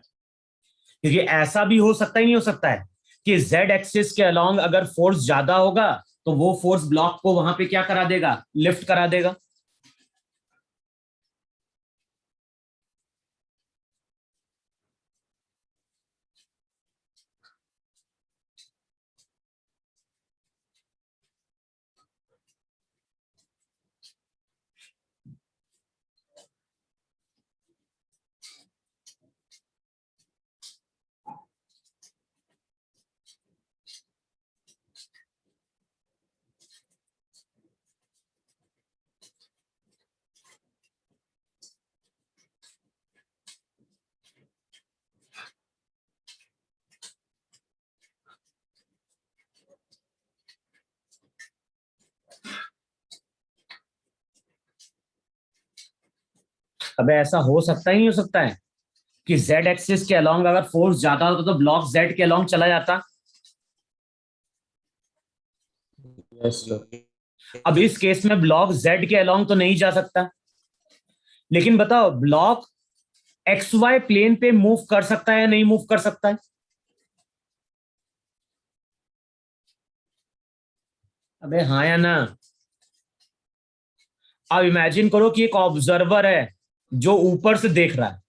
क्योंकि ऐसा भी हो सकता ही नहीं हो सकता है कि z एक्सिस के अलोंग अगर फोर्स ज्यादा होगा तो वो फोर्स ब्लॉक को वहां पे क्या करा देगा? लिफ्ट करा देगा। अबे ऐसा हो सकता ही नहीं हो सकता है कि z एक्सिस के अलोंग अगर फोर्स ज्यादा होता तो ब्लॉक z के अलोंग चला जाता। Yes, sir. अब इस केस में ब्लॉक z के अलोंग तो नहीं जा सकता, लेकिन बताओ ब्लॉक एक्स वाई प्लेन पे मूव कर सकता है या नहीं मूव कर सकता है? अबे हाँ या ना? अब इमेजिन करो कि एक ऑब्जर्वर है जो ऊपर से देख रहा है।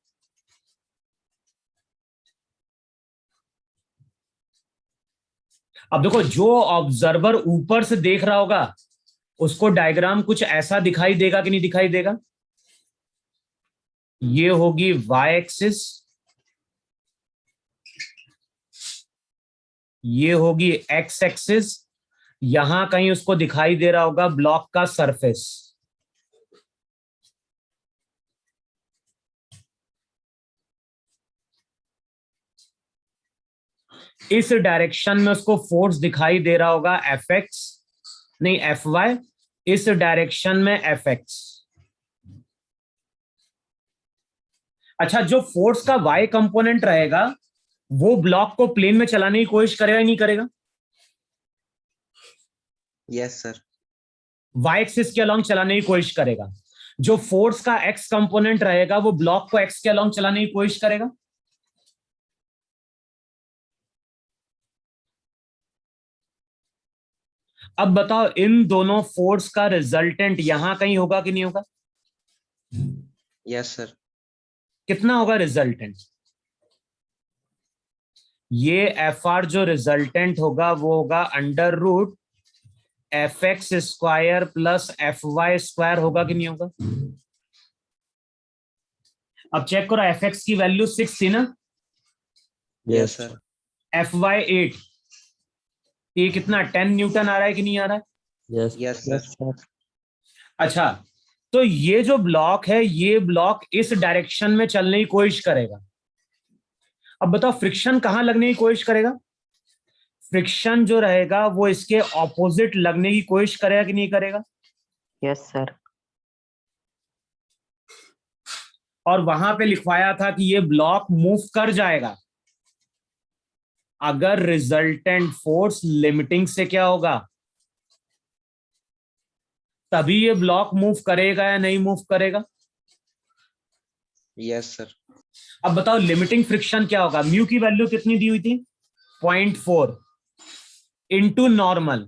अब देखो, जो ऑब्जर्वर ऊपर से देख रहा होगा उसको डायग्राम कुछ ऐसा दिखाई देगा कि नहीं दिखाई देगा? ये होगी वाई एक्सिस, ये होगी एक्स एक्सिस, यहां कहीं उसको दिखाई दे रहा होगा ब्लॉक का सरफेस। इस डायरेक्शन में उसको फोर्स दिखाई दे रहा होगा एफ एक्स, नहीं एफ वाई, इस डायरेक्शन में एफ एक्स। अच्छा, जो फोर्स का वाई कंपोनेंट रहेगा वो ब्लॉक को प्लेन में चलाने की कोशिश करेगा ही नहीं करेगा? Yes, sir. वाई एक्सिस के अलोंग चलाने की कोशिश करेगा। जो फोर्स का एक्स कंपोनेंट रहेगा वो ब्लॉक को एक्स के अलोंग चलाने की कोशिश करेगा। अब बताओ इन दोनों फोर्स का रिजल्टेंट यहां कहीं होगा कि नहीं होगा? Yes sir. कितना होगा रिजल्टेंट? ये एफ आर जो रिजल्टेंट होगा वो होगा under root F X square plus F Y square, होगा कि नहीं होगा? अब चेक करो, एफ एक्स की वैल्यू 6 थी ना, यस सर। एफ वाई 8, ये कितना 10 न्यूटन आ रहा है कि नहीं आ रहा है? Yes. Yes Yes, sir. sir. अच्छा, तो ये जो ब्लॉक है ये ब्लॉक इस डायरेक्शन में चलने की कोशिश करेगा। अब बताओ फ्रिक्शन कहां लगने की कोशिश करेगा? फ्रिक्शन जो रहेगा वो इसके ऑपोजिट लगने की कोशिश करेगा कि नहीं करेगा? Yes, sir. और वहां पे लिखवाया था कि ये ब्लॉक मूव कर जाएगा अगर रिजल्टेंट फोर्स लिमिटिंग से क्या होगा, तभी ये ब्लॉक मूव करेगा या नहीं मूव करेगा? Yes sir. अब बताओ लिमिटिंग फ्रिक्शन क्या होगा? म्यू की वैल्यू कितनी दी हुई थी? 0.4 इंटू नॉर्मल।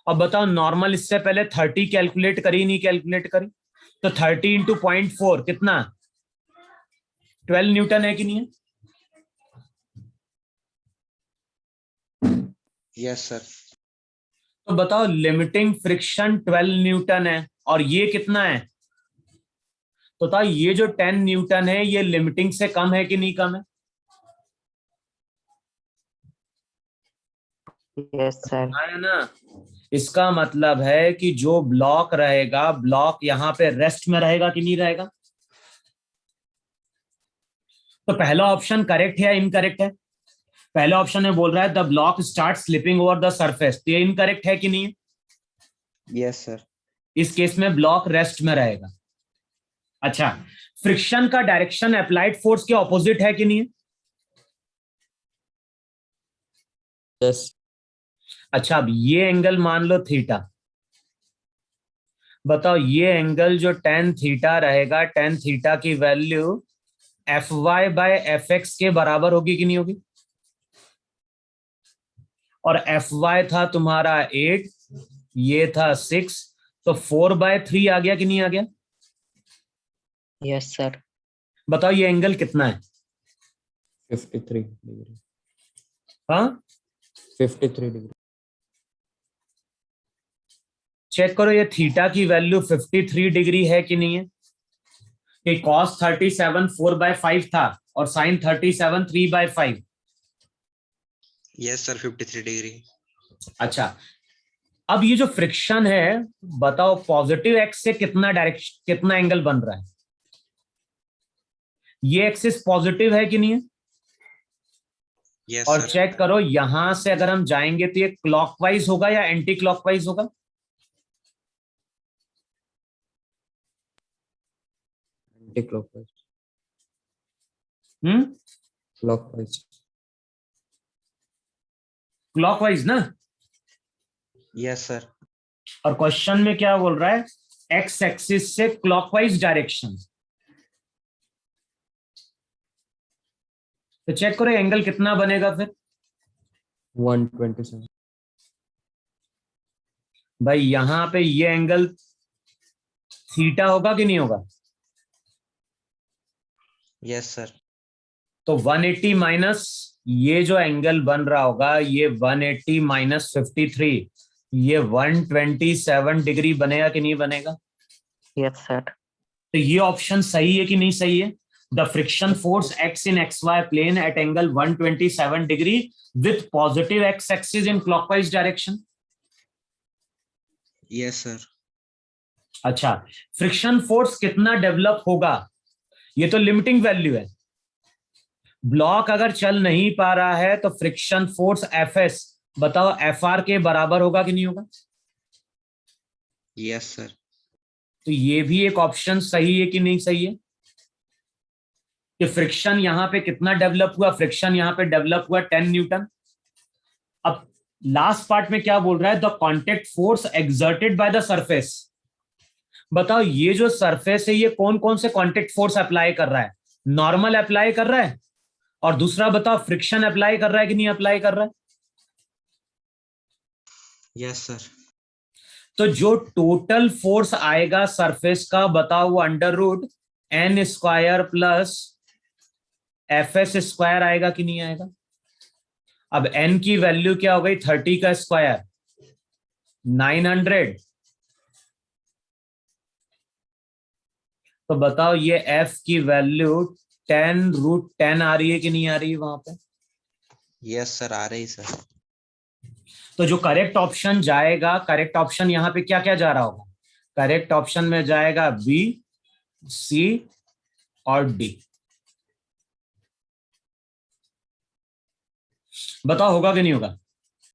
अब बताओ नॉर्मल इससे पहले 30 कैलकुलेट करी नहीं कैलकुलेट करी? तो 30 इंटू 0.4 कितना? 12 न्यूटन है कि नहीं है? Yes sir. तो बताओ लिमिटिंग फ्रिक्शन 12 न्यूटन है और ये कितना है? तो बताओ ये जो 10 न्यूटन है ये लिमिटिंग से कम है कि नहीं कम है? Yes, sir. है ना? इसका मतलब है कि जो ब्लॉक रहेगा, ब्लॉक यहां पे रेस्ट में रहेगा कि नहीं रहेगा? तो पहला ऑप्शन करेक्ट है या इनकरेक्ट है? पहला ऑप्शन में बोल रहा है the block start slipping over the surface, तो ये इनकरेक्ट है कि नहीं है? Yes sir. इस केस में ब्लॉक रेस्ट में रहेगा। अच्छा, फ्रिक्शन का डायरेक्शन अप्लाइड फोर्स के ऑपोजिट है कि नहीं है? Yes. अच्छा, अब ये एंगल मान लो थीटा। बताओ ये एंगल जो tan थीटा रहेगा, tan थीटा की value F Y by F X के बराबर होगी कि नहीं होगी? और एफ वाई था तुम्हारा 8, ये था 6, तो 4/3 आ गया कि नहीं आ गया? Yes, sir. बताओ ये एंगल कितना है? 53 degree. हाँ, 53 degree. चेक करो ये थीटा की वैल्यू 53 डिग्री है कि नहीं है? कि कॉस 37 4/5 था और साइन 37 3/5। Yes sir 53 degree. अच्छा, अब ये जो फ्रिक्शन है बताओ पॉजिटिव एक्स से कितना डायरेक्शन कितना एंगल बन रहा है? ये एक्सिस पॉजिटिव है कि नहीं है? यस और सर। चेक करो यहां से अगर हम जाएंगे तो ये क्लॉकवाइज होगा या एंटी क्लॉकवाइज होगा? Anti-clockwise. Clockwise. क्लॉकवाइज ना? Yes sir. और क्वेश्चन में क्या बोल रहा है? एक्स एक्सिस से क्लॉकवाइज डायरेक्शन। तो चेक करो एंगल कितना बनेगा फिर? 127. भाई यहां पे ये एंगल थीटा होगा कि नहीं होगा? Yes sir. तो 180 माइनस ये जो एंगल बन रहा होगा ये 180 माइनस 53, ये 127 डिग्री बनेगा कि नहीं बनेगा? Yes, sir. तो ये ऑप्शन सही है कि नहीं सही है? The friction force X in X Y plane at angle 127 degree with positive X axis in clockwise direction. Yes sir. अच्छा, फ्रिक्शन फोर्स कितना डेवलप होगा? ये तो लिमिटिंग वैल्यू है। ब्लॉक अगर चल नहीं पा रहा है तो फ्रिक्शन फोर्स एफ एस बताओ एफ आर के बराबर होगा कि नहीं होगा? Yes sir. तो ये भी एक ऑप्शन सही है कि नहीं सही है? कि फ्रिक्शन यहां पे कितना डेवलप हुआ? फ्रिक्शन यहां पे डेवलप हुआ 10 न्यूटन। अब लास्ट पार्ट में क्या बोल रहा है, the contact force exerted by the surface. बताओ ये जो सरफेस है ये कौन कौन से कॉन्टेक्ट फोर्स अप्लाई कर रहा है, नॉर्मल अप्लाई कर रहा है, और दूसरा बताओ फ्रिक्शन अप्लाई कर रहा है कि नहीं अप्लाई कर रहा है। Yes sir. तो जो टोटल फोर्स आएगा सरफेस का, बताओ वो under root N square plus F S square आएगा कि नहीं आएगा। अब n की वैल्यू क्या हो गई, 30 का स्क्वायर 900। तो बताओ ये f की वैल्यू 10√10 आ रही है कि नहीं आ रही है वहां पे। यस सर, आ रही सर। तो जो करेक्ट ऑप्शन जाएगा, करेक्ट ऑप्शन यहां पे क्या क्या जा रहा होगा, करेक्ट ऑप्शन में जाएगा बी, सी और डी। बताओ होगा कि नहीं होगा।